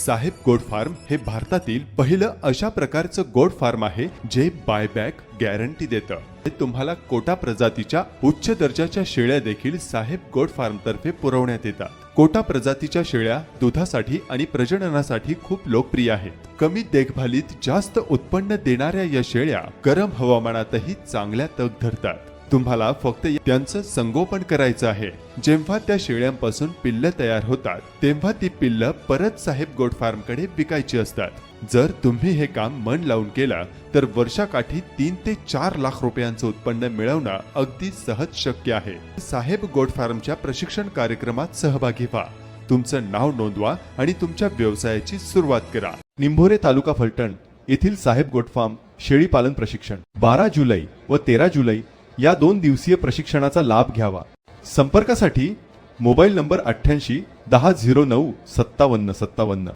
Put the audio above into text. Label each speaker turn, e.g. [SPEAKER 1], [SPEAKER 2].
[SPEAKER 1] साहेब goat farm हे भारतातील पहिलं अशा प्रकारचं गोट फार्म आहे जे बायबॅक गॅरंटी देतं। तुम्हाला कोटा प्रजातीच्या उच्च दर्जाच्या शेळ्या देखील साहेब गोट फार्म तर्फे पुरवण्यात येतात। कोटा प्रजातीच्या शेळ्या दुधासाठी आणि प्रजननासाठी खूप लोकप्रिय आहेत। कमी देखभालीत जास्त उत्पन्न देणाऱ्या या शेळ्या गरम हवामानातही चांगल्या तग धरतात। तुम्हाला फक्त त्यांचं संगोपन करायचं आहे। जेव्हा त्या शेळ्यांपासून पिल्ल तयार होतात तेव्हा ती पिल्ल परत साहेब गोट फार्म कडे विकायची असतात। जर तुम्ही हे काम मन लावून केलं तर वर्षाकाठी 3 ते 4 लाख रुपयांचं उत्पन्न मिळवणं अगदी सहज शक्य आहे। साहेब गोट फार्मच्या प्रशिक्षण कार्यक्रमात सहभागी व्हा, तुमचं नाव नोंदवा आणि तुमच्या व्यवसायाची सुरुवात करा।
[SPEAKER 2] निंभोरे तालुका फलटण येथील साहेब गोट फार्म शेळी पालन प्रशिक्षण 12 जुलै व 13 जुलै या 2 दिवसीय प्रशिक्षणाचा लाभ घ्यावा। संपर्कासाठी मोबाईल नंबर 88 10 09 57 57।